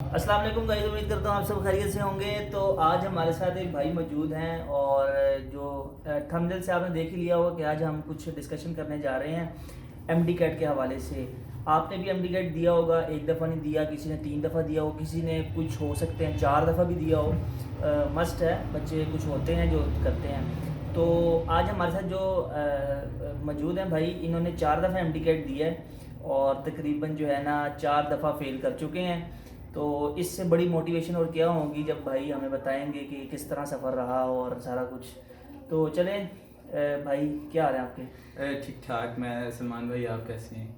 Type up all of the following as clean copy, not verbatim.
अस्सलाम वालेकुम गाइस, उम्मीद करता हूँ आप सब खैरियत से होंगे। तो आज हमारे साथ एक भाई मौजूद हैं और जो थंबनेल से आपने देख ही लिया होगा कि आज हम कुछ डिस्कशन करने जा रहे हैं एमडी कैट के हवाले से। आपने भी एमडी कैट दिया होगा, एक दफ़ा नहीं दिया, किसी ने 3 दफ़ा दिया हो, किसी ने कुछ हो सकते हैं 4 दफ़ा भी दिया हो। मस्ट है, बच्चे कुछ होते हैं जो करते हैं। तो आज हमारे साथ जो मौजूद हैं भाई, इन्होंने 4 दफ़ा एमडी कैट दिया है और तकरीबन जो है ना 4 दफ़ा फेल कर चुके हैं। तो इससे बड़ी मोटिवेशन और क्या होगी जब भाई हमें बताएंगे कि किस तरह सफ़र रहा और सारा कुछ। तो चलें भाई, क्या हाल है आपके? ठीक ठाक। मैं सलमान भाई, आप कैसे हैं?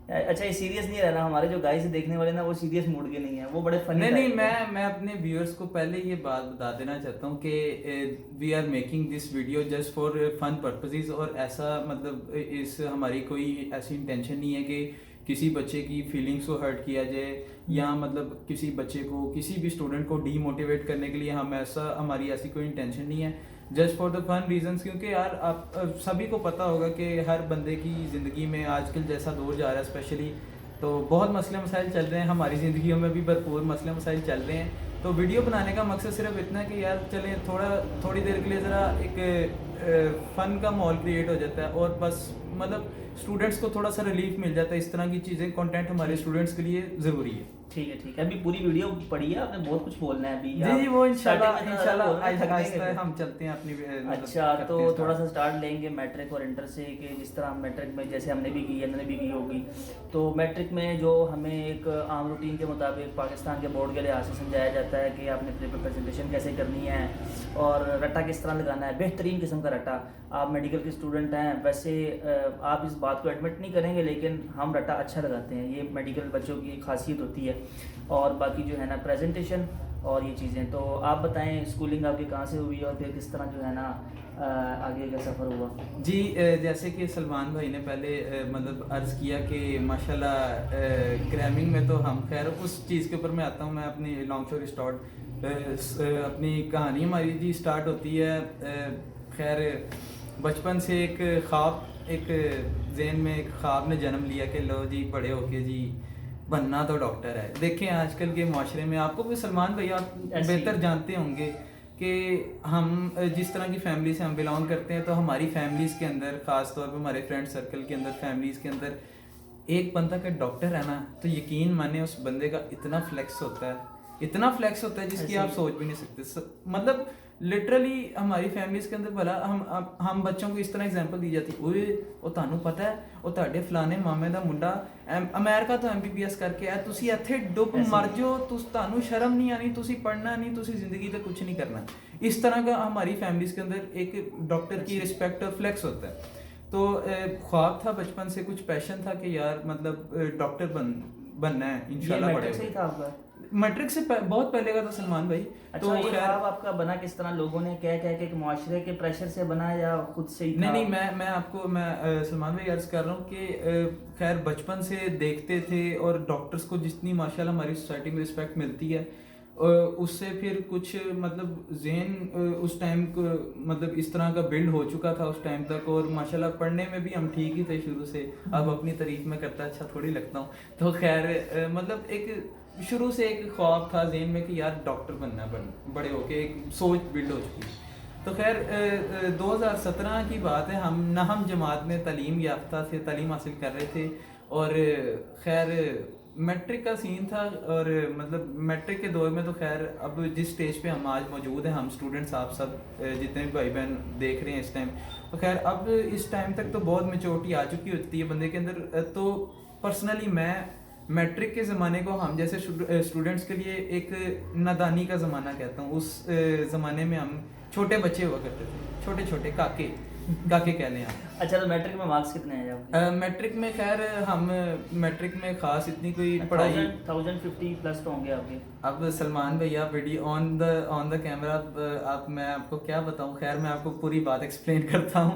अच्छा, ये सीरियस नहीं रहना, हमारे जो गाइस देखने वाले ना वो सीरियस मूड के नहीं है, वो बड़े फनी नहीं, टाइप के। मैं अपने व्यूअर्स को पहले ये बात बता देना चाहता हूँ कि we are making this video just for fun purposes, और ऐसा मतलब इस हमारी कोई ऐसी इंटेंशन नहीं है कि किसी बच्चे की फीलिंग्स को हर्ट किया जाए या मतलब किसी बच्चे को, किसी भी स्टूडेंट को डीमोटिवेट करने के लिए हमारी ऐसी कोई इंटेंशन नहीं है। Just for the fun reasons, क्योंकि यार आप सभी को पता होगा कि हर बंदे की ज़िंदगी में आजकल जैसा दौर जा रहा है स्पेशली, तो बहुत मसले मसाइल चल रहे हैं। हमारी ज़िंदगियों में भी भरपूर मसले मसाइल चल रहे हैं। तो वीडियो बनाने का मकसद सिर्फ इतना है कि यार चलें थोड़ी देर के लिए ज़रा एक फ़न का माहौल क्रिएट हो जाता है और बस मतलब स्टूडेंट्स को थोड़ा सा रिलीफ मिल जाता है। इस तरह की चीज़ें, कंटेंट हमारे स्टूडेंट्स के लिए ज़रूरी है। ठीक है, ठीक है। अभी पूरी वीडियो पढ़ी है आपने, बहुत कुछ बोलना है अभी। जी, वो स्टार्टिंग में इंशाल्लाह थक आहिस्ता जाएंगे हम चलते हैं अपनी अच्छा, तो थोड़ा सा स्टार्ट लेंगे मैट्रिक और इंटर से कि जिस तरह हम मैट्रिक में, जैसे हमने भी की, इन्होंने भी की होगी। तो मैट्रिक में जो हमें एक आम रूटीन के मुताबिक पाकिस्तान के बोर्ड के लिहाज से समझाया जाता है कि आपने पेपर प्रेजेंटेशन कैसे करनी है और रट्टा किस तरह लगाना है, बेहतरीन किस्म का रट्टा। आप मेडिकल के स्टूडेंट हैं, वैसे आप इस बात को एडमिट नहीं करेंगे, लेकिन हम रट्टा अच्छा लगाते हैं, ये मेडिकल बच्चों की खासियत होती है। और बाकी जो है ना प्रेजेंटेशन और ये चीज़ें। तो आप बताएं, स्कूलिंग आपकी कहाँ से हुई और फिर किस तरह जो है ना आगे का सफ़र हुआ? जी, जैसे कि सलमान भाई ने पहले मतलब अर्ज़ किया कि माशाल्लाह क्रैमिंग में तो हम, खैर उस चीज़ के ऊपर मैं आता हूँ। मैं अपनी लॉन्ग स्टोरी अपनी कहानी हमारी जी स्टार्ट होती है। खैर बचपन से एक ख्वाब, एक जहन में एक ख्वाब ने जन्म लिया कि लो जी बड़े होके जी बनना तो डॉक्टर है। देखें आजकल के माशरे में, आपको भी सलमान भाई आप बेहतर जानते होंगे कि हम जिस तरह की फैमिली से हम बिलोंग करते हैं, तो हमारी फैमिलीज़ के अंदर, ख़ास तौर पे हमारे फ्रेंड सर्कल के अंदर, फैमिलीज़ के अंदर एक बंदा का डॉक्टर है ना, तो यकीन माने उस बंदे का इतना फ्लेक्स होता है, इतना फ्लेक्स होता है जिसकी आप सोच भी नहीं सकते। मतलब लिटरली हमारी फैमिलीज़ के अंदर भला हम बच्चों को इस तरह एग्जांपल दी जाती, ओए ਉਹ ਤੁਹਾਨੂੰ ਪਤਾ ਹੈ ਉਹ ਤੁਹਾਡੇ ਫਲਾਣੇ ਮਾਮੇ ਦਾ ਮੁੰਡਾ ਅਮਰੀਕਾ ਤੋਂ MBBS ਕਰਕੇ ਆਇਆ, ਤੁਸੀਂ ਇੱਥੇ ਡੁੱਬ ਮਰ ਜਾਓ, ਤੁਹਾਨੂੰ ਸ਼ਰਮ नहीं आनी, ਤੁਸੀਂ पढ़ना नहीं, ਤੁਸੀਂ ज़िंदगी पे कुछ नहीं करना। इस तरह का हमारी फैमिलीज़ के अंदर एक डॉक्टर की रिस्पेक्ट और फ्लेक्स होता है। तो ख्वाब था बचपन से, कुछ पैशन था कि यार मतलब डॉक्टर बनना है इंशाल्लाह। मैट्रिक से ही था आपका? मैट्रिक से बहुत पहले का था सलमान भाई। अच्छा, तो ये खैर ख्वाब आपका बना किस तरह? लोगों ने कह कह के मुआशरे के प्रेशर से बना या खुद से ही था? नहीं, मैं सलमान भाई अर्ज कर रहा हूँ कि खैर बचपन से देखते थे, और डॉक्टर्स को जितनी माशाल्लाह हमारी सोसाइटी में रिस्पेक्ट मिलती है, उससे फिर कुछ मतलब जहन उस टाइम को मतलब इस तरह का बिल्ड हो चुका था उस टाइम तक, और माशाल्लाह पढ़ने में भी हम ठीक ही थे शुरू से। अब अपनी तारीफ में करता अच्छा थोड़ी लगता हूँ। तो खैर मतलब एक शुरू से एक ख्वाब था जहन में कि यार डॉक्टर बनना, बड़े होके एक सोच बिल्ड हो चुकी। तो खैर 2017 की बात है, हम नहम जमात में तालीम याफ्ता थे, तालीम हासिल कर रहे थे, और खैर मैट्रिक का सीन था। और मतलब मैट्रिक के दौर में तो खैर अब जिस स्टेज पे हम आज मौजूद हैं, हम स्टूडेंट्स, आप सब जितने भी भाई बहन देख रहे हैं इस टाइम, तो खैर अब इस टाइम तक तो बहुत मेच्योरिटी आ चुकी होती है बंदे के अंदर। तो पर्सनली मैं मैट्रिक के ज़माने को हम जैसे स्टूडेंट्स के लिए एक नादानी का ज़माना कहता हूँ। उस ज़माने में हम छोटे बच्चे हुआ करते थे, छोटे छोटे काके कह लें आप। अच्छा, तो मैट्रिक में मार्क्स कितने हैं आपके? मैट्रिक में खैर हम मैट्रिक में ख़ास इतनी कोई पढ़ाई 1050 प्लस तो होंगे आपके। अब सलमान भैया वीडियो ऑन द कैमरा, आप मैं आपको क्या बताऊं। खैर मैं आपको पूरी बात एक्सप्लेन करता हूं।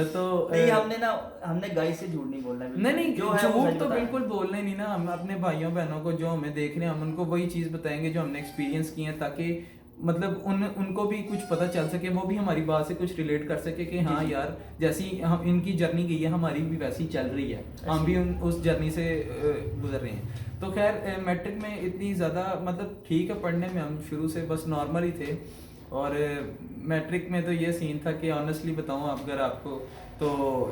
तो नहीं, हमने गाइस से झूठ नहीं बोलना है। नहीं, जो है झूठ तो बिल्कुल बोलना ही नहीं ना। हम अपने भाइयों बहनों को, जो हमें देख रहे हैं, हम उनको वही चीज़ बताएंगे जो हमने एक्सपीरियंस की है, ताकि मतलब उनको भी कुछ पता चल सके, वो भी हमारी बात से कुछ रिलेट कर सके कि हाँ यार जैसी हम इनकी जर्नी गई है हमारी भी वैसी चल रही है, हम भी उस जर्नी से गुजर रहे हैं। तो खैर मैट्रिक में इतनी ज़्यादा मतलब ठीक है, पढ़ने में हम शुरू से बस नॉर्मल ही थे। और मैट्रिक में तो ये सीन था कि ऑनेस्टली बताऊँ अगर आपको, तो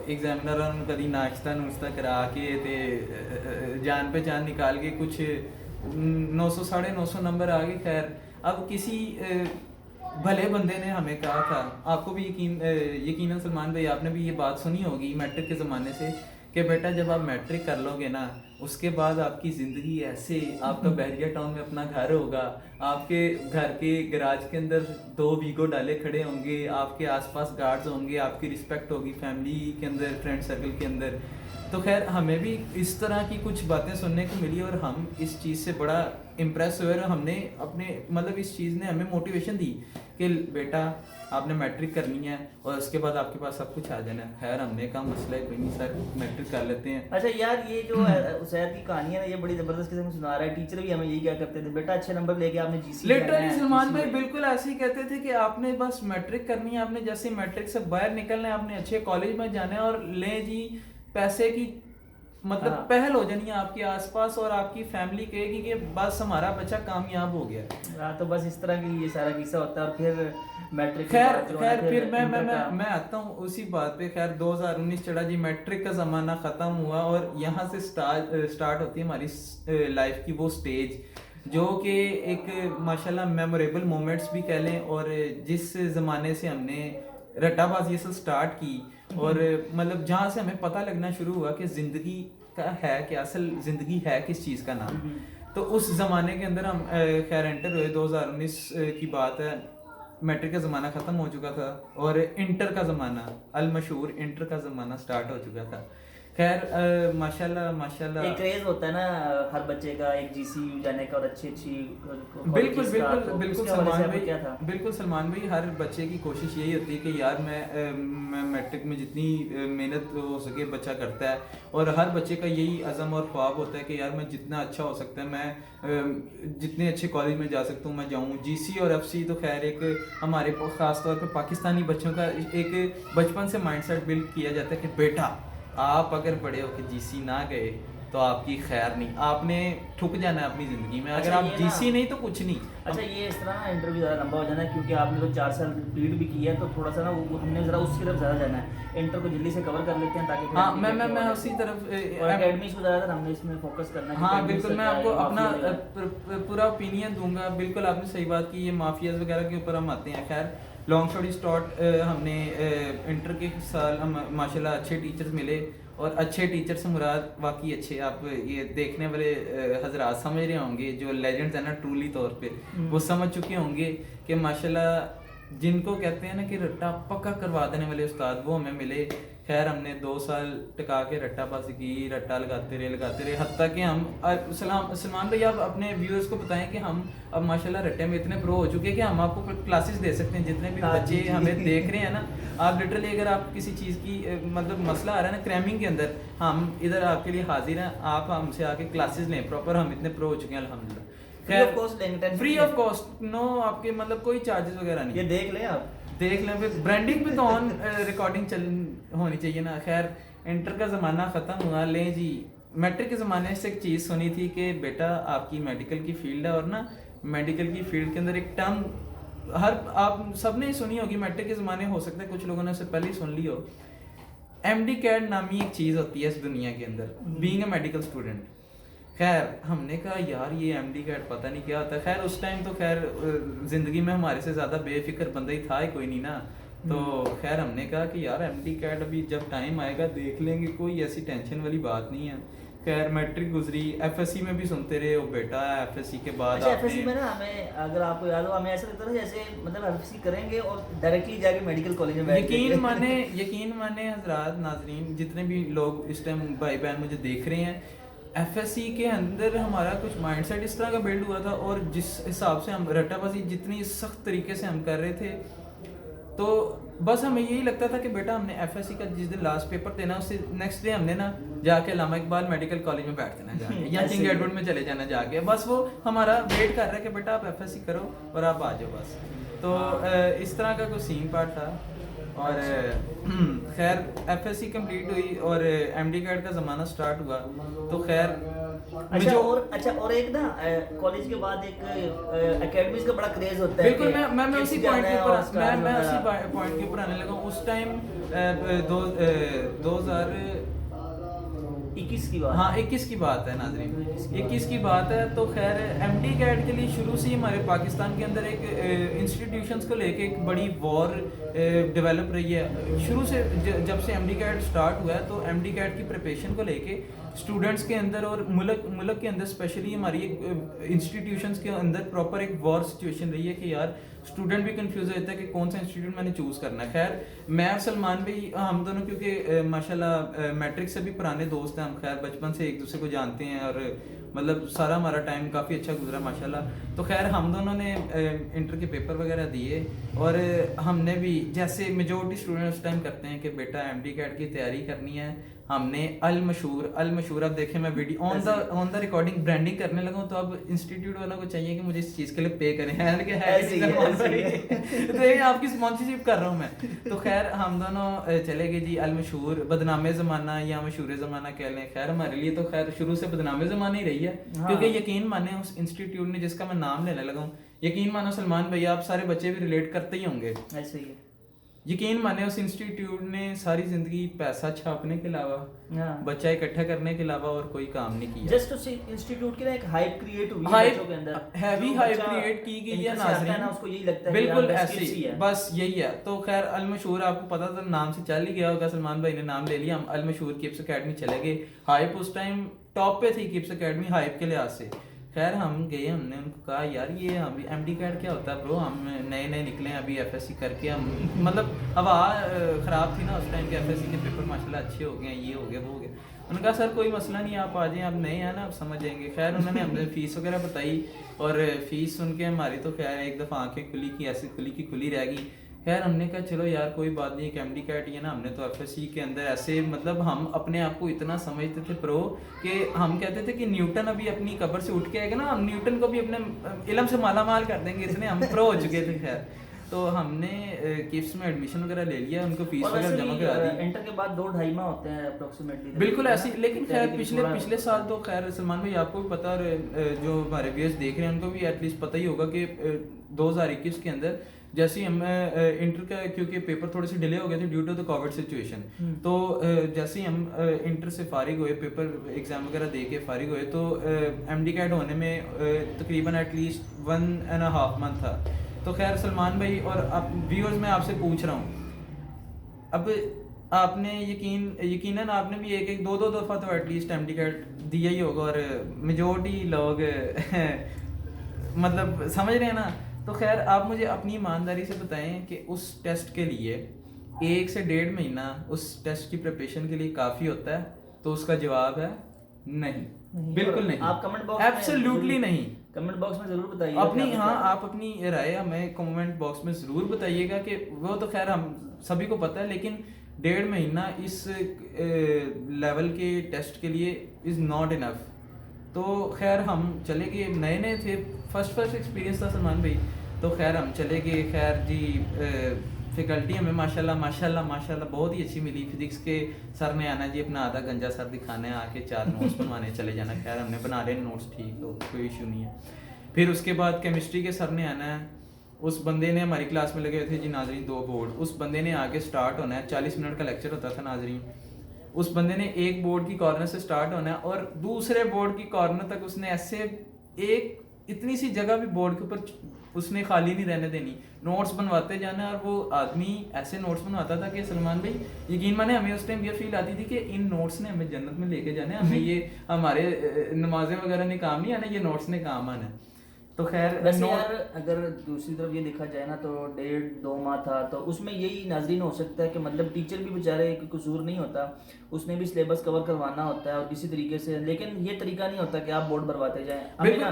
एग्जामिनर कभी नाश्ता नुश्ता करा के ते जान पे जान निकाल के कुछ 900 950 नंबर आ गए। खैर अब किसी भले बंदे ने हमें कहा था, आपको भी यकीनन सलमान भाई आपने भी ये बात सुनी होगी मैट्रिक के ज़माने से, कि बेटा जब आप मैट्रिक कर लोगे ना उसके बाद आपकी ज़िंदगी ऐसे, आपका बहरिया टाउन में अपना घर होगा, आपके घर के गैराज के अंदर 2 वीगो डाले खड़े होंगे, आपके आसपास गार्ड्स होंगे, आपकी रिस्पेक्ट होगी फैमिली के अंदर, फ्रेंड सर्कल के अंदर। तो खैर हमें भी इस तरह की कुछ बातें सुनने को मिली और हम इस चीज़ से बड़ा इम्प्रेस हुए और हमने अपने मतलब इस चीज़ ने हमें मोटिवेशन दी कि बेटा आपने मैट्रिक करनी है और उसके बाद आपके पास सब कुछ आ जाना है। खैर हमने कहा मसला है कोई नहीं सर, मैट्रिक कर लेते हैं। अच्छा यार, ये जो उसैर की कहानी है ना, ये बड़ी जबरदस्त किस्म सुना रहा है। टीचर भी हमें यही क्या करते थे, बेटा अच्छे नंबर लेके आपने जीसी लिटरली सलमान भाई बिल्कुल ऐसे ही कहते थे कि आपने बस मैट्रिक करनी है, आपने जैसे मैट्रिक से बाहर निकलना है, आपने अच्छे कॉलेज में जाना है और ले जी पैसे की मतलब पहल हो जानी है आपके आसपास और आपकी फैमिली कहेगी कि बस हमारा बच्चा कामयाब हो गया। हाँ, तो बस इस तरह की ये सारा किस्सा होता है। और फिर मैट्रिक खैर फिर मैं आता हूँ उसी बात पे। खैर 2019 चढ़ा जी, मैट्रिक का ज़माना ख़त्म हुआ और यहाँ से स्टार्ट होती है हमारी लाइफ की वो स्टेज जो कि एक माशाल्लाह मेमोरेबल मोमेंट्स भी कह लें, और जिस ज़माने से हमने रट्टाबाजी से स्टार्ट की और मतलब जहाँ से हमें पता लगना शुरू हुआ कि ज़िंदगी का है कि असल ज़िंदगी है किस चीज़ का नाम। तो उस ज़माने के अंदर हम खैर एंटर हुए। 2019 की बात है, मैट्रिक का ज़माना ख़त्म हो चुका था और इंटर का ज़माना, अल मशहूर इंटर का ज़माना स्टार्ट हो चुका था। खैर माशाल्लाह एक क्रेज होता है ना हर बच्चे का, एक जीसी जाने का और अच्छी बिल्कुल सलमान भाई क्या था? बिल्कुल सलमान भाई, हर बच्चे की कोशिश यही होती है कि यार मैं मैट्रिक में जितनी मेहनत हो सके बच्चा करता है, और हर बच्चे का यही अज़म और ख्वाब होता है कि यार मैं जितना अच्छा हो सकता है, मैं जितने अच्छे कॉलेज में जा सकता हूँ मैं जाऊँ। जीसी और एफसी तो खैर एक हमारे ख़ास तौर पे पाकिस्तानी बच्चों का एक बचपन से माइंडसेट बिल्ड किया जाता है कि बेटा आप अगर बड़े होकर जीसी ना गए तो आपकी खैर नहीं, आपने ठुक जाना है अपनी ज़िंदगी में। अगर आप जीसी नहीं तो कुछ नहीं। अच्छा, ये इस तरह ना इंटरव्यू ज़्यादा लंबा हो जाना है क्योंकि आपने तो 4 साल रिपीट भी किया है, तो थोड़ा सा ना वो हमने ज़रा उसकी तरफ ज़्यादा जाना है। इंटर को जल्दी से कवर कर लेते हैं ताकि हाँ मैं उसी तरफ एकेडमीज को ज़्यादातर हमने इसमें फोकस करना है। हाँ बिल्कुल, मैं आपको अपना पूरा ओपिनियन दूंगा। बिल्कुल आपने सही बात की, ये माफियाज वगैरह के ऊपर हम आते हैं। खैर लॉन्ग स्टोरी शॉर्ट, हमने इंटर के साल हम माशाल्लाह अच्छे टीचर्स मिले, और अच्छे टीचर से मुराद वाकई अच्छे, आप ये देखने वाले हजरात समझ रहे होंगे जो लेजेंड्स हैं ना ट्रूली तौर पे, वो समझ चुके होंगे कि माशाल्लाह जिनको कहते हैं ना कि रट्टा पक्का करवा देने वाले उस्ताद, वो हमें मिले। खैर हमने 2 साल टिका के रट्टाबाजी की, रट्टा लगाते रहे हत्ता कि हम सलमान भाई आप अपने व्यूअर्स को बताएं कि हम अब माशाल्लाह रट्टे में इतने प्रो हो चुके हैं कि हम आपको क्लासेस दे सकते हैं। जितने भी बच्चे हमें देख रहे हैं ना, आप लिटरली अगर आप किसी चीज़ की मतलब मसला आ रहा है ना क्रैमिंग के अंदर, हम इधर आपके लिए हाजिर हैं, आप हमसे आके क्लासेस लें प्रॉपर, हम इतने प्रो हो चुके हैं अल्हम्दुलिल्लाह। फ्री ऑफ कॉस्ट, नो आपके मतलब कोई चार्जेस वगैरह नहीं। ये देख लें, आप देख लें, फिर ब्रांडिंग भी तो ऑन रिकॉर्डिंग चल होनी चाहिए ना। खैर इंटर का ज़माना ख़त्म हुआ, लें जी मैट्रिक के ज़माने से एक चीज़ सुनी थी कि बेटा आपकी मेडिकल की फील्ड है, और ना मेडिकल की फील्ड के अंदर एक टर्म आप सब ने सुनी होगी मैट्रिक के ज़माने, हो सकता है कुछ लोगों ने उससे पहले ही सुन ली हो। एमडी कैड नामी एक चीज़ होती है इस दुनिया के अंदर, बीइंग अ मेडिकल स्टूडेंट। खैर हमने कहा यार ये एमडी कैड पता नहीं क्या होता है। खैर उस टाइम तो खैर ज़िंदगी में हमारे से ज़्यादा बेफिक्र बंदा ही था ही कोई नहीं ना। तो खैर हमने कहा कि यार एमडी कैड अभी जब टाइम आएगा देख लेंगे, कोई ऐसी टेंशन वाली बात नहीं है। खैर मैट्रिक गुजरी, एफएससी में भी सुनते रहे, ओ बेटा एफएससी के बाद एफएससी में ना हमें, अगर आपको याद हो, हमें ऐसा लगता था जैसे मतलब एफएससी करेंगे और डायरेक्टली जाके मेडिकल कॉलेज में यकीन माने हजरात नाजरीन, जितने भी लोग इस टाइम भाई बहन मुझे देख रहे हैं, एफएससी के अंदर हमारा कुछ माइंडसेट इस तरह का बिल्ड हुआ था, और जिस हिसाब से हम रट्टाबाजी जितनी सख्त तरीके से हम कर रहे थे, तो बस हमें यही लगता था कि बेटा हमने एफएससी का जिस दिन लास्ट पेपर देना उससे नेक्स्ट डे हमने ना जाके अल्लामा इकबाल मेडिकल कॉलेज में बैठ जाना जाके या किंग एडवर्ड में चले जाना जाके, बस वो हमारा वेट कर रहा है कि बेटा आप एफएससी करो और आप आ जाओ बस। तो इस तरह का कोई सीन पार्ट था। और खैर एफएससी कंप्लीट हुई और एमडी कैट का ज़माना स्टार्ट हुआ तो खैर और एक ना कॉलेज के बाद एक एकेडमीज का बड़ा क्रेज होता है। बिल्कुल, मैं उसी पॉइंट के ऊपर पॉइंट के ऊपर आने लगा। उस टाइम 21 की बात, हाँ 21 की बात है नाज़रीन, 21 की बात है। तो खैर एमडी कैट के लिए शुरू से ही हमारे पाकिस्तान के अंदर एक इंस्टीट्यूशंस को लेके एक बड़ी वॉर डेवलप रही है। शुरू से जब से एमडी कैट स्टार्ट हुआ है तो एमडी कैट की प्रिपरेशन को लेके स्टूडेंट्स के अंदर और मुल्क के अंदर स्पेशली हमारी इंस्टीट्यूशंस के अंदर प्रॉपर एक वॉर सिचुएशन रही है कि यार स्टूडेंट भी कंफ्यूज होता है कि कौन सा इंस्टीट्यूट मैंने चूज़ करना है। खैर मैं और सलमान भाई हम दोनों क्योंकि माशाल्लाह मैट्रिक से भी पुराने दोस्त हैं, हम खैर बचपन से एक दूसरे को जानते हैं और मतलब सारा हमारा टाइम काफ़ी अच्छा गुजरा माशाल्लाह। तो खैर हम दोनों ने इंटर के पेपर वगैरह दिए और हमने भी जैसे मेजोरिटी स्टूडेंट उस टाइम करते हैं कि बेटा एमडी कैट की तैयारी करनी है, हमने अल मशहूर अब देखें मैं video on the recording branding करने लगा हूँ तो अब इंस्टीट्यूट वालों को चाहिए कि मुझे इस चीज़ के लिए पे करें तो ये आपकी स्पॉन्सरशिप कर रहा हूँ मैं। तो खैर हम दोनों चले गए जी अल मशहूर, बदनामे ज़माना या मशहूर ज़माना कह लें। खैर हमारे लिए तो खैर शुरू से बदनामे ज़माना ही रही है क्योंकि यकीन माने उस इंस्टीट्यूट ने जिसका मैं नाम लेने लगा हूँ, यकीन मानो सलमान भैया आप सारे बच्चे भी रिलेट करते ही होंगे, ऐसे ही यकीन माने उस इंस्टीट्यूट ने सारी जिंदगी पैसा छापने के अलावा बच्चा इकट्ठा करने के अलावा और कोई काम नहीं किया। जस्ट उस इंस्टीट्यूट की ना एक हाइप क्रिएट हुई है बच्चों के अंदर, हैवी हाइप क्रिएट की गई है नाज़रीन, उसको यही लगता है बिल्कुल ऐसे ही है, बस यही है। तो खैर अल मशहूर आपको पता था नाम से चल ही गया होगा, सलमान भाई ने नाम ले लिया, हम अल मशहूर किप्स एकेडमी चले गए। हाइप उस टाइम टॉप पे थी किप्स एकेडमी हाइप के लिहाज से। खैर हम गए, हमने उनको कहा यार ये हम एमडी कैट क्या होता है ब्रो, हम नए निकले अभी एफएससी करके, हम मतलब हवा ख़राब थी ना उस टाइम के, एफएससी के पेपर माशाल्लाह अच्छे हो गए, ये हो गया वो हो गया। उन्होंने कहा सर कोई मसला नहीं, आप आ जाएं, आप नए हैं ना, आप समझ जाएंगे। खैर उन्होंने हमें फ़ीस वगैरह बताई और फ़ीस सुन के हमारी तो खैर एक दफ़ा आँखें खुली की ऐसी खुली की खुली रह गई। खैर हमने कहा चलो यार कोई बात नहीं, एक एमडी कैट ही है ना, हमने तो एफएससी के अंदर ऐसे मतलब हम अपने आप को इतना समझते थे प्रो कि हम कहते थे कि न्यूटन अभी अपनी कब्र से उठ के आएगा ना, हम न्यूटन को भी अपने इल्म से मालामाल कर देंगे, इतने हम प्रो हो चुके थे। खैर तो हमने किप्स में एडमिशन वगैरह ले लिया, उनको फीस वगैरह जमा करा दी। इंटर के बाद 2-2.5 माह होते हैं अप्रोक्सीमेटली, बिल्कुल ऐसी। लेकिन खैर पिछले साल तो खैर सलमान भाई आपको भी पता, और जो हमारे व्यूअर्स देख रहे हैं उनको भी एटलीस्ट पता ही होगा कि 2021 के अंदर जैसे हम इंटर का क्योंकि पेपर थोड़े से डिले हो गए थे due to the Covid situation, तो जैसे ही हम इंटर से फारिग हुए, पेपर एग्जाम वगैरह दे के फारिग हुए, तो एमडी कैट होने में तकरीबन एटलीस्ट 1.5 मंथ था। तो खैर सलमान भाई और आप व्यूअर्स मैं आपसे पूछ रहा हूँ, अब आपने यकीनन आपने भी एक दो दफ़ा तो एटलीस्ट एमडी कैट दिया ही होगा और मेजॉरिटी लोग मतलब समझ रहे हैं ना। तो खैर आप मुझे अपनी ईमानदारी से बताएं कि उस टेस्ट के लिए 1 से 1.5 महीना उस टेस्ट की प्रिपरेशन के लिए काफ़ी होता है? तो उसका जवाब है नहीं, बिल्कुल नहीं। आप कमेंट बॉक्स एब्सोल्युटली नहीं, कमेंट बॉक्स में जरूर बताइए अपनी, हाँ आप अपनी राय हमें कमेंट बॉक्स में ज़रूर बताइएगा कि वो तो खैर हम सभी को पता है, लेकिन 1.5 महीना इस लेवल के टेस्ट के लिए इज़ नॉट इनफ। तो खैर हम चले गए, नए थे, फर्स्ट एक्सपीरियंस था सलमान भाई, तो खैर हम चले गए। खैर जी फैकल्टी हमें माशाल्लाह बहुत ही अच्छी मिली। फिजिक्स के सर ने आना जी अपना आधा गंजा सर दिखाने, आके 4 नोट्स बनवाने चले जाना। खैर हमने बना रहे नोट्स, ठीक तो कोई इशू नहीं है। फिर उसके बाद केमिस्ट्री के सर ने आना है, उस बंदे ने हमारी क्लास में लगे थे जी नाजरीन 2 बोर्ड, उस बंदे ने आके स्टार्ट होना है, 40 मिनट का लेक्चर होता था नाजरीन। उस बंदे ने एक बोर्ड की कॉर्नर से स्टार्ट होना है और दूसरे बोर्ड की कॉर्नर तक उसने ऐसे एक इतनी सी जगह भी बोर्ड के ऊपर उसने खाली नहीं रहने देनी, नोट्स बनवाते जाना। और वो आदमी ऐसे नोट्स बनवाता था कि सलमान भाई यकीन माने हमें उस टाइम ये फील आती थी कि इन नोट्स ने हमें जन्नत में लेके जाना है, हमें ये हमारे नमाजें वगैरह ने काम नहीं आना, ये नोट्स ने काम आना है। तो खैर वैसे यार अगर दूसरी तरफ ये देखा जाए ना तो 1.5-2 माह था, तो उसमें यही नाजरीन हो सकता है कि मतलब टीचर भी बेचारे कोई कसूर नहीं होता, उसने भी सिलेबस कवर करवाना होता है और किसी तरीके से, लेकिन ये तरीका नहीं होता कि आप बोर्ड भरवाते जाएं।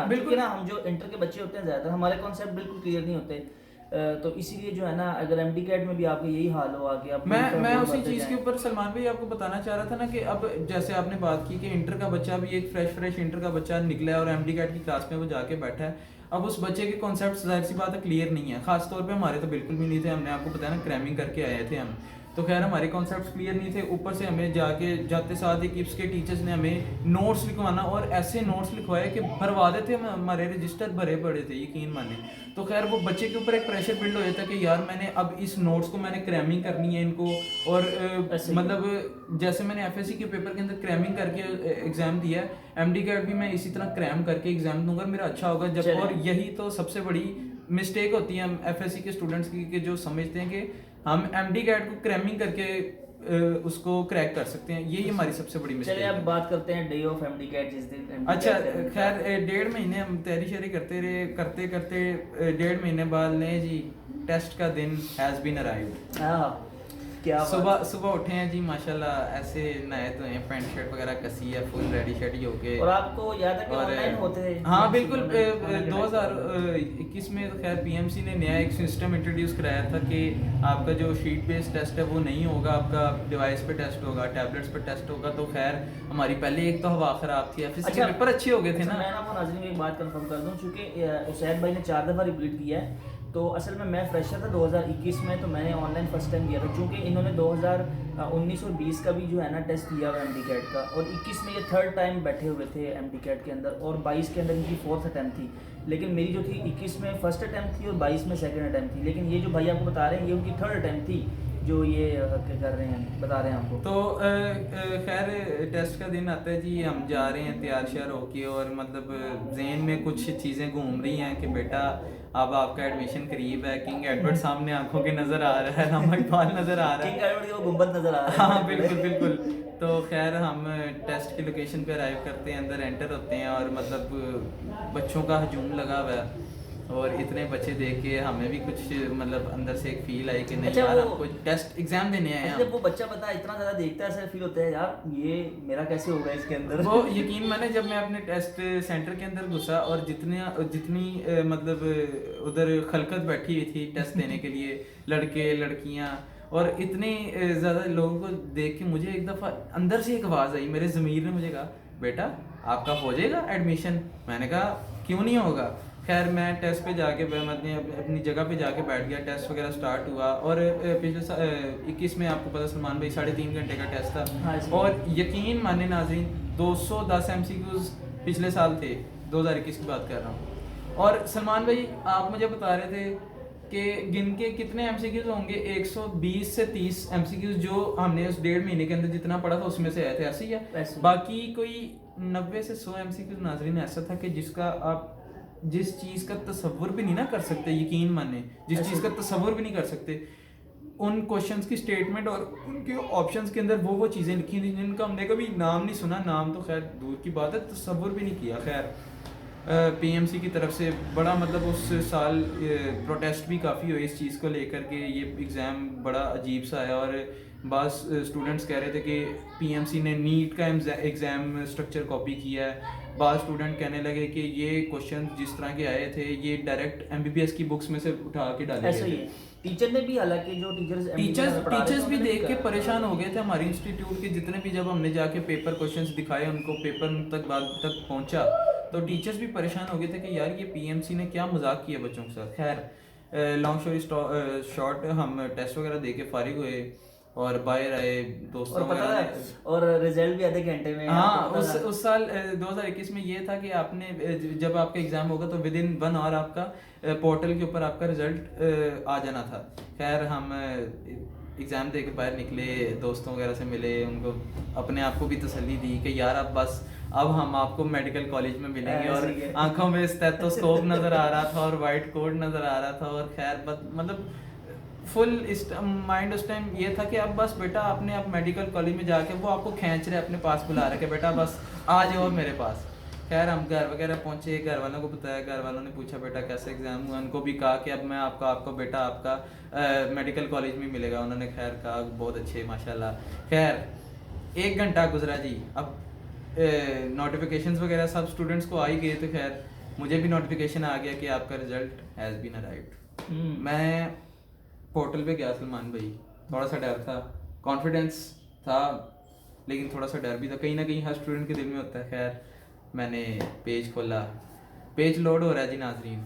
बिल्कुल ना, हम जो इंटर के बच्चे होते हैं ज़्यादातर हमारे कॉन्सेप्ट बिल्कुल क्लियर नहीं होते, तो इसीलिए जो है ना, अगर एमडी कैट में भी आपका यही हाल हो कि आप मैं उसी चीज़ के ऊपर सलमान भाई आपको बताना चाह रहा था ना कि अब जैसे आपने बात की कि इंटर का बच्चा भी एक फ्रेश इंटर का बच्चा निकला है और एमडी कैट की क्लास में वो जाके बैठा है। अब उस बच्चे के कॉन्सेप्ट जाहिर सी बात है क्लियर नहीं है, खास तौर पे हमारे तो बिल्कुल भी नहीं थे। हमने आपको बताया ना क्रैमिंग करके आए थे हम, तो खैर हमारे कॉन्सेप्ट्स क्लियर नहीं थे। ऊपर से हमें जाते साथ ही किप्स के टीचर्स ने हमें नोट्स लिखवाना, और ऐसे नोट्स लिखवाए कि भरवा देते, हमारे रजिस्टर भरे पड़े थे, यकीन माने। तो खैर वो बच्चे के ऊपर एक प्रेशर बिल्ड हो जाता है कि यार मैंने अब इस नोट्स को मैंने क्रैमिंग करनी है इनको। और मतलब जैसे मैंने एफएससी के पेपर के अंदर क्रैमिंग करके एग्जाम दिया है, एमडी कैट भी मैं इसी तरह क्रैम करके एग्जाम दूंगा, मेरा अच्छा होगा जब। और यही तो सबसे बड़ी मिस्टेक होती है हम एफएससी के स्टूडेंट्स की, कि जो समझते हैं कि हम एमडी कैट को क्रैमिंग करके उसको क्रैक कर सकते हैं। यही हमारी सबसे बड़ी मिस्टेक है। चलिए अब बात करते हैं डे ऑफ एमडी कैट, जिस दिन अच्छा खैर 1.5 महीने हम तैयारी शैरी करते रहे, करते 1.5 महीने बाद नहीं जी, टेस्ट का दिन हैज बीन अराइव्ड। क्या सुबह उठे हैं जी माशाल्लाह, ऐसे नए तो हैं, पैंट शर्ट वगैरह कसी है, फुल रेडी शेडी होके। और आपको याद है कि ऑनलाइन होते हैं? हाँ बिल्कुल, 2021 में तो खैर पीएमसी ने नया एक सिस्टम इंट्रोड्यूस कराया था कि आपका जो शीट बेस्ड टेस्ट है वो नहीं होगा, आपका डिवाइस पे टेस्ट होगा, टैबलेट्स पे टेस्ट होगा। तो खैर हमारी पहले एक तो हवा खराब थी, एफएससी के पेपर अच्छे हो गए थे ना। मैं आपको नाज़रीन एक बात कंफर्म कर दूं, चूंकि उसैद भाई ने 4 दफ़ा रिपीट किया है, तो असल में मैं फ्रेशर था 2021 में, तो मैंने ऑनलाइन फर्स्ट टाइम दिया था। चूँकि इन्होंने 2019 और 20 का भी जो है ना टेस्ट दिया हुआ एमडी कैट का, और 21 में ये 3rd टाइम बैठे हुए थे एमडी कैट के अंदर, और 22 के अंदर इनकी 4th अटैम्प्ट थी। लेकिन मेरी जो थी 21 में फर्स्ट अटैम्प्ट थी और 22 में 2nd अटैम्प्ट थी। लेकिन ये जो भाई आपको बता रहे हैं, ये उनकी 3rd अटैम्प्ट थी जो ये कर रहे हैं, बता रहे हैं हमको। तो खैर टेस्ट का दिन आता है जी, हम जा रहे हैं तैयार श्यार होके, और मतलब जहन में कुछ चीज़ें घूम रही हैं कि बेटा अब आपका एडमिशन करीब है, किंग एडवर्ड सामने आंखों के नज़र आ रहा है, रामा इकबाल नज़र आ रहा है, किंग एडवर्ड वो गुंबद नज़र आ रहा है। हाँ बिल्कुल बिल्कुल। तो खैर हम टेस्ट की लोकेशन पे अराइव करते हैं, अंदर एंटर होते हैं, और मतलब बच्चों का हजूम लगा हुआ है, और इतने बच्चे देख के हमें भी कुछ मतलब अंदर से एक फील आई कि नहीं अच्छा, यार हमको टेस्ट एग्जाम देने आए हैं। जब वो बच्चा पता इतना ज़्यादा देखता है, ऐसा फील होता है यार ये मेरा कैसे होगा इसके अंदर। वो यकीन माने जब मैं अपने टेस्ट सेंटर के अंदर घुसा, और जितनी मतलब उधर खलकत बैठी हुई थी टेस्ट देने के लिए, लड़के लड़कियां, और इतने ज़्यादा लोगों को देख के मुझे एक दफ़ा अंदर से एक आवाज़ आई, मेरे ज़मीर ने मुझे कहा बेटा आपका हो जाएगा एडमिशन। मैंने कहा क्यों नहीं होगा। खैर मैं टेस्ट पे जाके अपनी जगह पे जाके बैठ गया, टेस्ट वगैरह स्टार्ट हुआ, और पिछले 21 में आपको पता सलमान भाई 3.5 घंटे का टेस्ट था। हाँ, और यकीन माने नाज़रीन 210 MCQs पिछले साल थे, 2021 की बात कर रहा हूँ। और सलमान भाई आप मुझे बता रहे थे कि गिन के कितने MCQs होंगे, 120 से 30 MCQs जो हमने उस 1.5 महीने के अंदर जितना पढ़ा था उसमें से आए थे, ऐसे ही है। बाकी कोई 90 से 100 MCQs नाज़रीन ऐसा था कि जिसका आप जिस चीज़ का तसव्वुर भी नहीं ना कर सकते, यकीन माने जिस चीज़ का तसव्वुर भी नहीं कर सकते, उन क्वेश्चंस की स्टेटमेंट और उनके ऑप्शंस के अंदर वो चीज़ें लिखी थी जिनका हमने कभी नाम नहीं सुना, नाम तो खैर दूर की बात है, तसव्वुर भी नहीं किया। खैर पीएमसी की तरफ से बड़ा मतलब उस साल प्रोटेस्ट भी काफ़ी हुए इस चीज़ को लेकर के, ये एग्ज़ाम बड़ा अजीब सा आया, और बाज़ स्टूडेंट्स कह रहे थे कि पीएमसी ने नीट का एग्ज़ाम स्ट्रक्चर कॉपी किया है। बाज़ स्टूडेंट कहने लगे कि ये क्वेश्चन जिस तरह के आए थे ये डायरेक्ट एमबीबीएस की बुक्स में से उठा के डाले गए थे। टीचर ने भी, हालांकि जो टीचर्स भी देख के परेशान हो गए थे हमारे इंस्टीट्यूट के जितने भी, जब हमने जाके पेपर क्वेश्चंस दिखाए उनको, पेपर तक बात तक पहुंचा, तो टीचर्स भी परेशान हो गए थे कि यार ये पीएमसी ने क्या मजाक किया बच्चों के साथ। खैर लॉन्ग स्टोरी शॉर्ट, हम टेस्ट वगैरह दे के फारिग हुए और बाहर आए दोस्तों और रिजल्ट भी आधे घंटे में। हाँ उस साल 2021 में ये था कि आपने जब आपका एग्जाम होगा तो विद इन 1 आवर आपका पोर्टल के ऊपर आपका रिजल्ट आ जाना था। खैर हम एग्ज़ाम दे के बाहर निकले, दोस्तों वगैरह से मिले, उनको अपने आप को भी तसल्ली दी कि यार अब हम आपको मेडिकल कॉलेज में मिलेंगे, और आंखों में स्टेथोस्कोप नज़र आ रहा था और वाइट कोट नज़र आ रहा था। और खैर मतलब फुल माइंड उस टाइम ये था कि अब बस बेटा आपने आप मेडिकल कॉलेज में जाके वो आपको खींच रहे अपने पास, बुला रहे कि बेटा बस आ जाओ मेरे पास। खैर हम घर वगैरह पहुँचे, घर वालों को बताया, घर वालों ने पूछा बेटा कैसे एग्ज़ाम हुआ, उनको भी कहा कि अब मैं आपको बेटा आपका मेडिकल कॉलेज में मिलेगा। उन्होंने खैर कहा बहुत अच्छे माशाल्लाह। खैर 1 घंटा गुजरा जी, अब नोटिफिकेशंस वगैरह सब स्टूडेंट्स को आ ही गए, तो खैर मुझे भी नोटिफिकेशन आ गया कि आपका रिजल्ट हैज़ बीन अराइव्ड। मैं पोर्टल पे गया सलमान भाई, थोड़ा सा डर था, कॉन्फिडेंस था लेकिन थोड़ा सा डर भी था, कहीं ना कहीं हर स्टूडेंट के दिल में होता है। खैर मैंने पेज खोला, पेज लोड हो रहा है जी नाजरीन,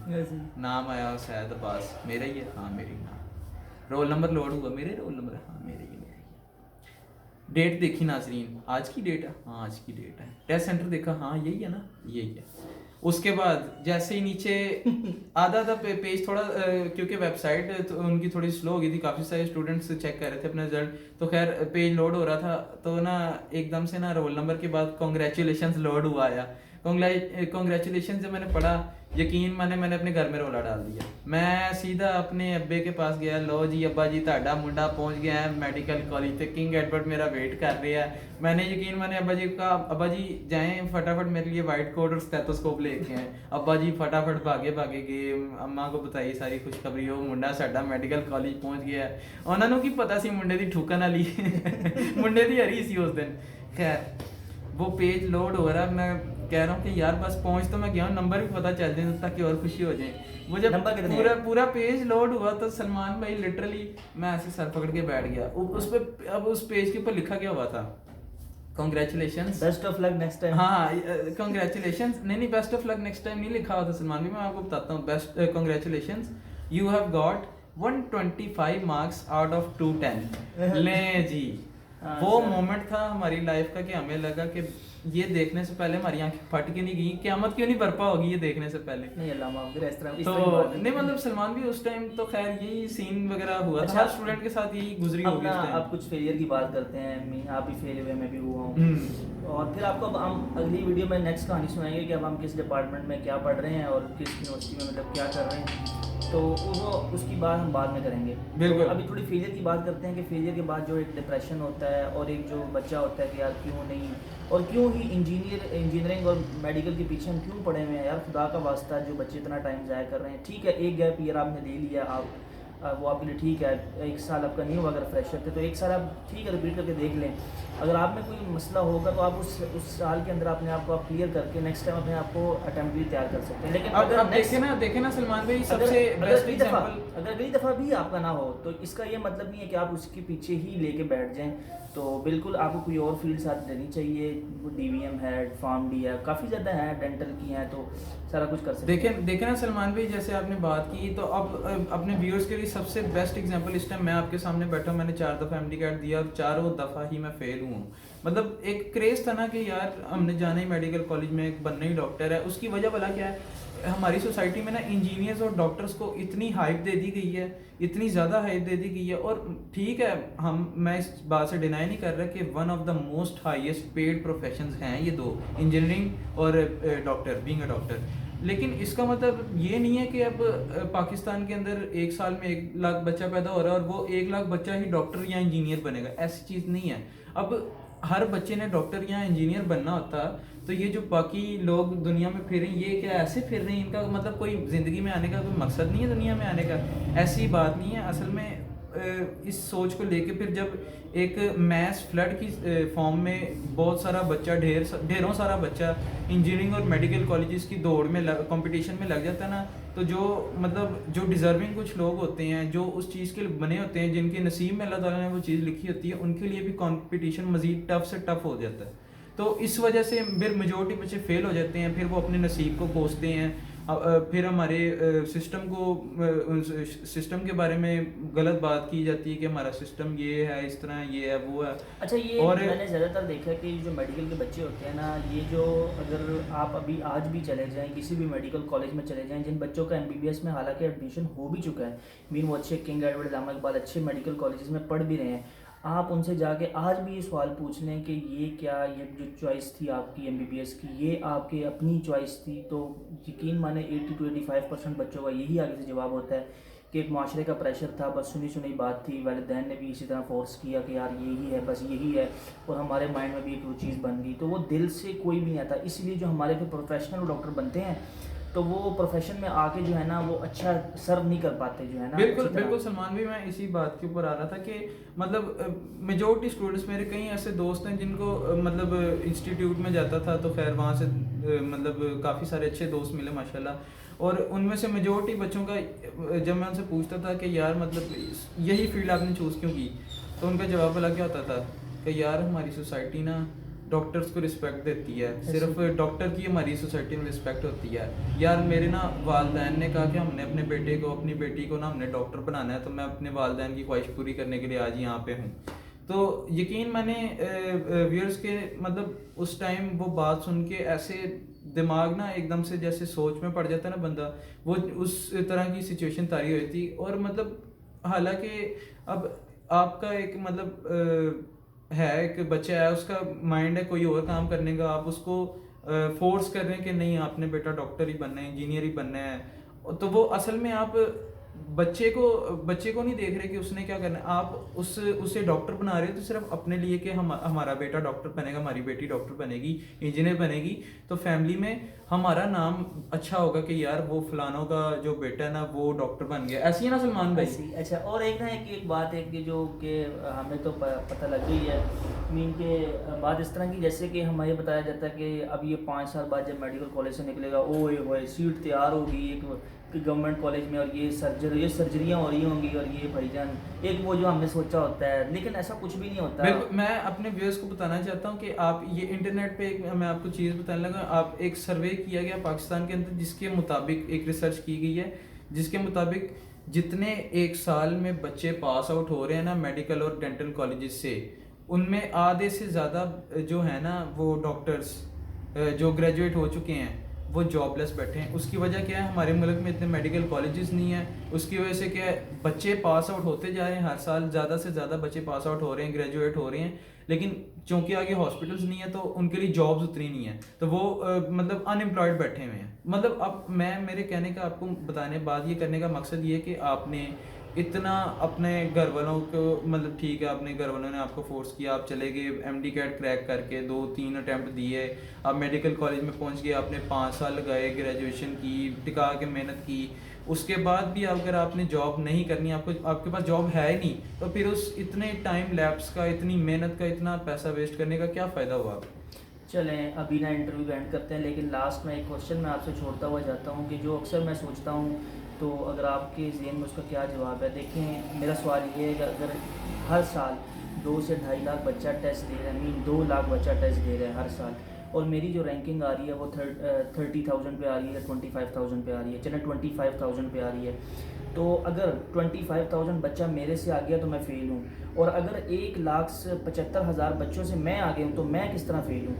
नाम आया सैयद अब्बास, मेरा ही है, हाँ मेरी नाम, रोल नंबर लोड हुआ, मेरे रोल नंबर, हाँ मेरे ही, डेट देखी नाजरीन, आज की डेट है, हाँ आज की डेट है, टेस्ट सेंटर देखा, हाँ यही है ना, यही है। उसके बाद जैसे ही नीचे आधा पेज थोड़ा क्योंकि वेबसाइट तो उनकी थोड़ी स्लो हो गई थी, काफ़ी सारे स्टूडेंट्स चेक कर रहे थे अपना रिजल्ट, तो खैर पेज लोड हो रहा था, तो ना एकदम से ना रोल नंबर के बाद कॉन्ग्रेचुलेशंस लोड हुआ आया। कॉन्ग्रेचुलेशन जब मैंने पढ़ा, यकीन माने मैंने अपने घर में रोला डाल दिया। मैं सीधा अपने अब्बे के पास गया, लो जी अब्बा जी ताड़ा मुंडा पहुंच गया है मेडिकल कॉलेज ते, किंग एडवर्ड मेरा वेट कर रहा है। मैंने यकीन माने अब्बा जी का, अब्बा जी जाएं फटाफट मेरे लिए वाइट कोट और स्टेथोस्कोप लेके आए। अब्बा जी फटाफट भागे भागे गए, अम्मा को बताई सारी खुशखबरी, हो मुंडा साडा मेडिकल कॉलेज पहुंच गया है। उन्होंने की पता सी मुंडे दी ठुकन वाली मुंडे दी हरी सी उस दिन। खैर वो पेज लोड हो रहा है, मैं कह रहा हूँ कि यार बस पहुंच तो मैं गया हूँ, नंबर भी पता चल जाए ताकि और खुशी हो जाए। वो जब पूरा पेज लोड हुआ तो सलमान भाई लिटरली मैं ऐसे सर पकड़ के बैठ गया। उस पे अब उस पेज के ऊपर लिखा क्या हुआ था, congratulations, best of luck next time. हाँ कांग्रेचुलेशंस, नहीं best of luck next time नहीं लिखा हुआ था सलमान भाई, मैं आपको बताता हूँ। Best congratulations, you have got 125 marks out of 210। ले जी वो मोमेंट था हमारी लाइफ का कि हमें लगा कि ये देखने से पहले हमारी आंखें फट के नहीं गई, क़यामत क्यों नहीं बरपा होगी ये देखने से पहले। नहीं अल्लाह माफ करे, इस तरह तो नहीं मतलब सलमान भी उस टाइम तो खैर यही सीन वगैरह हुआ था, हर स्टूडेंट के साथ यही गुजरी होगी उस टाइम। आप कुछ फेलियर की बात करते हैं, आप भी फेल हुए, मैं भी हुआ हूँ, और फिर आपको अब हम अगली वीडियो में नेक्स्ट कहानी सुनाएंगे कि अब हम किस डिपार्टमेंट में क्या पढ़ रहे हैं और किस यूनिवर्सिटी में मतलब क्या कर रहे हैं, तो वो उसकी बात हम बाद में करेंगे। बिल्कुल। तो अभी थोड़ी फेलियर की बात करते हैं कि फेलियर के बाद जो एक डिप्रेशन होता है और एक जो बच्चा होता है कि यार क्यों नहीं, और क्यों ही इंजीनियरिंग और मेडिकल के पीछे हम क्यों पड़े हुए हैं यार, खुदा का वास्ता जो बच्चे इतना टाइम ज़ाया कर रहे हैं। ठीक है एक गैप ईयर आपने ले लिया, आप वो आपके लिए ठीक है, एक साल आपका नहीं हुआ अगर फ्रेशर थे तो एक साल आप ठीक है रिपीट करके देख लें। अगर आप में कोई मसला होगा तो आप उस साल के अंदर अपने आप को आप क्लियर करके नेक्स्ट टाइम अपने आप को अटेम्प्ट भी तैयार कर सकते हैं। लेकिन अब देखे ना सलमान भाई, सबसे बेस्ट एग्जांपल, अगर अगली दफ़ा भी आपका ना हो तो इसका ये मतलब नहीं है कि आप उसके पीछे ही लेके बैठ जाएं। तो बिल्कुल आपको कोई और फील्ड साथ लेनी चाहिए, DVM है, फार्म डी है, काफ़ी ज़्यादा है, डेंटल की हैं, तो सारा कुछ कर सकते हैं। देखें ना सलमान भाई, जैसे आपने बात की तो अब अपने व्यूअर्स के लिए सबसे बेस्ट एग्जांपल इस टाइम मैं आपके सामने बैठा हूँ। मैंने 4 दफ़ा MD कैट दिया और चारों दफ़ा ही मैं फेल हूँ। मतलब एक क्रेज़ था ना कि यार हमने जाना ही मेडिकल कॉलेज में, बनना ही डॉक्टर है। उसकी वजह भला क्या है, हमारी सोसाइटी में ना इंजीनियर्स और डॉक्टर्स को इतनी हाइप दे दी गई है, इतनी ज़्यादा हाइप दे दी गई है। और ठीक है, मैं इस बात से डिनाई नहीं कर रहा कि one of the most highest paid professions हैं ये दो, इंजीनियरिंग और डॉक्टर, बीइंग अ डॉक्टर। लेकिन इसका मतलब ये नहीं है कि अब पाकिस्तान के अंदर एक साल में 1 लाख बच्चा पैदा हो रहा है और वो 1 लाख बच्चा ही डॉक्टर या इंजीनियर बनेगा, ऐसी चीज़ नहीं है। अब हर बच्चे ने डॉक्टर या इंजीनियर बनना होता, तो ये जो बाकी लोग दुनिया में फिर रहे हैं, ये क्या ऐसे फिर रहे हैं, इनका मतलब कोई ज़िंदगी में आने का कोई मकसद नहीं है दुनिया में आने का, ऐसी बात नहीं है। असल में इस सोच को लेके फिर जब एक मैस फ्लड की फॉर्म में बहुत सारा बच्चा, ढेरों सारा बच्चा इंजीनियरिंग और मेडिकल कॉलेजेस की दौड़ में कंपटीशन में लग जाता है ना, तो जो मतलब जो डिज़र्विंग कुछ लोग होते हैं, जो उस चीज़ के बने होते हैं, जिनके नसीब में अल्लाह ताला ने वो चीज़ लिखी होती है, उनके लिए भी कंपटीशन मज़ीद टफ से टफ हो जाता है। तो इस वजह से फिर मेजॉरिटी बच्चे फेल हो जाते हैं, फिर वो अपने नसीब को कोसते हैं। फिर हमारे सिस्टम के बारे में गलत बात की जाती है कि हमारा सिस्टम ये है, इस तरह ये है, वो है। अच्छा, ये और मैंने ज़्यादातर देखा है कि जो मेडिकल के बच्चे होते हैं ना, ये जो अगर आप अभी आज भी चले जाएं किसी भी मेडिकल कॉलेज में चले जाएं, जिन बच्चों का MBBS में हालांकि एडमिशन हो भी चुका है, मीन वो अच्छे किंग एडवर्ड, इलामा इकबाल अच्छे मेडिकल कॉलेजेस में पढ़ भी रहे हैं, आप उनसे जाके आज भी ये सवाल पूछ लें कि ये क्या, ये जो चॉइस थी आपकी MBBS की, ये आपकी अपनी चॉइस थी, तो यकीन माने 80 to 85% बच्चों का यही आगे से जवाब होता है कि एक माशरे का प्रेशर था, बस सुनी सुनी बात थी, वालिदैन ने भी इसी तरह फोर्स किया कि यार यही है, बस यही है, और हमारे माइंड में भी एक वो चीज़ बन गई, तो वो दिल से कोई भी नहीं आता। इसलिए जो हमारे फिर प्रोफेशनल डॉक्टर बनते हैं तो वो प्रोफेशन में आके जो है ना वो अच्छा सर्व नहीं कर पाते, जो है ना। बिल्कुल सलमान भी, मैं इसी बात के ऊपर आ रहा था कि मतलब मेजॉरिटी स्टूडेंट्स, मेरे कई ऐसे दोस्त हैं जिनको मतलब इंस्टीट्यूट में जाता था तो खैर वहाँ से मतलब काफ़ी सारे अच्छे दोस्त मिले माशाल्लाह। और उनमें से मेजोरिटी बच्चों का जब मैं उनसे पूछता था कि यार मतलब यही फील्ड आपने चूज़ क्यों की, तो उनका जवाब अलग क्या होता था कि यार हमारी सोसाइटी ना डॉक्टर्स को रिस्पेक्ट देती है, सिर्फ डॉक्टर की हमारी सोसाइटी में रिस्पेक्ट होती है। यार मेरे ना वालदैन ने कहा कि हमने अपने बेटे को अपनी बेटी को ना हमने डॉक्टर बनाना है, तो मैं अपने वालदैन की ख्वाहिश पूरी करने के लिए आज यहाँ पे हूँ। तो यकीन मैंने व्यूअर्स के मतलब उस टाइम वो बात सुन के ऐसे दिमाग ना एकदम से जैसे सोच में पड़ जाता है ना बंदा, वो उस तरह की सिचुएशन तारी हुई थी। और मतलब हालांकि अब आपका एक मतलब है एक बच्चा है, उसका माइंड है कोई और काम करने का, आप उसको फोर्स कर रहे हैं कि नहीं आपने बेटा डॉक्टर ही बनना है, इंजीनियर ही बनना है, तो वो असल में आप बच्चे को नहीं देख रहे कि उसने क्या करना है। आप उसे डॉक्टर बना रहे हो तो सिर्फ अपने लिए कि हमारा बेटा डॉक्टर बनेगा, हमारी बेटी डॉक्टर बनेगी, इंजीनियर बनेगी, तो फैमिली में हमारा नाम अच्छा होगा कि यार वो फलानों का जो बेटा है ना वो डॉक्टर बन गया। ऐसी है ना सलमान भाई? ऐसी अच्छा। और एक ना एक बात है कि जो कि हमें तो पता लग गई है, मीन के बात इस तरह की जैसे कि हमें ये बताया जाता है कि अब ये 5 साल बाद जब मेडिकल कॉलेज से निकलेगा, ओए होए सीट तैयार होगी एक गवर्नमेंट कॉलेज में, और ये सर्जरियाँ हो रही होंगी, और ये भाईजान एक वो जो हमने सोचा होता है, लेकिन ऐसा कुछ भी नहीं होता। बिल्कुल, मैं अपने व्यूअर्स को बताना चाहता हूँ कि आप ये इंटरनेट पे मैं आपको चीज़ बताने लगा, आप एक सर्वे किया गया पाकिस्तान के अंदर, जिसके मुताबिक एक रिसर्च की गई है, जिसके मुताबिक जितने एक साल में बच्चे पास आउट हो रहे हैं ना मेडिकल और डेंटल कॉलेजेस से, उनमें आधे से ज़्यादा जो है ना वो डॉक्टर्स जो ग्रेजुएट हो चुके हैं वो जॉबलेस बैठे हैं। उसकी वजह क्या है? हमारे मुल्क में इतने मेडिकल कॉलेजेस नहीं है। उसकी वजह से क्या है, बच्चे पास आउट होते जा रहे हैं, हर साल ज़्यादा से ज़्यादा बच्चे पास आउट हो रहे हैं, ग्रेजुएट हो रहे हैं, लेकिन चूंकि आगे हॉस्पिटल्स नहीं है तो उनके लिए जॉब्स उतनी नहीं है, तो वो मतलब अनएम्प्लॉयड बैठे हुए हैं। मतलब अब मैं मेरे कहने का आपको बताने बात ये करने का मकसद ये है कि आपने इतना अपने घर वालों को मतलब ठीक है, अपने घर वालों ने आपको फोर्स किया, आप चले गए एमडी कैट क्रैक करके 2-3 अटैम्प्ट दिए, आप मेडिकल कॉलेज में पहुंच गए, आपने 5 साल लगाए, ग्रेजुएशन की, टिका के मेहनत की, उसके बाद भी अगर आपने जॉब नहीं करनी, आपके पास जॉब है ही नहीं, तो फिर उस इतने टाइम लैप्स का, इतनी मेहनत का, इतना पैसा वेस्ट करने का क्या फ़ायदा हुआ? चलें अभी ना इंटरव्यू एंड करते हैं, लेकिन लास्ट में एक क्वेश्चन मैं आपसे छोड़ता हुआ जाता हूँ कि जो अक्सर मैं सोचता हूँ, तो अगर आपके ज़हन में उसका क्या जवाब है। देखें, मेरा सवाल ये है कि अगर हर साल 2 से 2.5 लाख बच्चा टेस्ट दे रहा है, मीन 2 लाख बच्चा टेस्ट दे रहा है हर साल, और मेरी जो रैंकिंग आ रही है वो 30,000 पे आ रही है, 25,000 पे आ रही है, चलें 25,000 पे आ रही है, तो अगर 25,000 बच्चा मेरे से आ गया तो मैं फ़ेल हूँ, और अगर 1,75,000 बच्चों से मैं आ गया हूँ तो मैं किस तरह फ़ेल हूँ?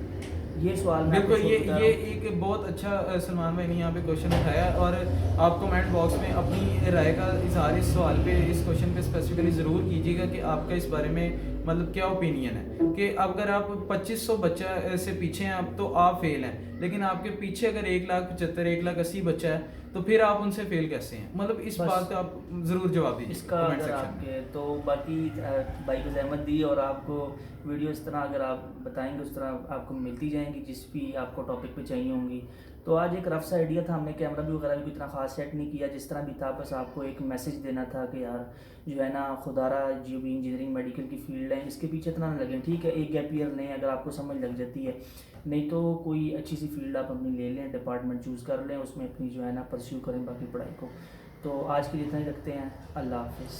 ये सवाल मैं बिल्कुल, आपको ये छोड़ बता रहा ये हूँ। एक बहुत अच्छा सलमान भाई ने यहाँ पे क्वेश्चन उठाया, और आप कमेंट बॉक्स में अपनी राय का इजहार इस सवाल पे, इस क्वेश्चन पे स्पेसिफिकली ज़रूर कीजिएगा कि आपका इस बारे में मतलब क्या ओपिनियन है कि अगर आप 2500 बच्चा से पीछे हैं आप, तो आप फेल हैं, लेकिन आपके पीछे अगर 1,75,000 1,80,000 बच्चा है तो फिर आप उनसे फेल कैसे हैं? मतलब इस बस बात का आप ज़रूर जवाब दीजिए इसका कमेंट अगर सेक्शन में। आपके तो बाकी भाई को जहमत दी, और आपको वीडियो इस तरह अगर आप बताएंगे उस तरह आपको मिलती जाएंगी जिस भी आपको टॉपिक पे चाहिए होंगी। तो आज एक रफ सा आइडिया था, हमने कैमरा भी वगैरह भी इतना खास सेट नहीं किया, जिस तरह भी था बस आपको एक मैसेज देना था कि यार जो है ना खुदारा जो भी इंजीनियरिंग मेडिकल की फील्ड है इसके पीछे इतना ना लगें, ठीक है एक गैप ईयर लें अगर आपको समझ लग जाती है, नहीं तो कोई अच्छी सी फील्ड आप अपनी ले लें, डिपार्टमेंट चूज़ कर लें, उसमें अपनी जो है ना परस्यू करें बाकी पढ़ाई को। तो आज के लिए इतना ही रखते हैं, अल्लाह हाफिज़।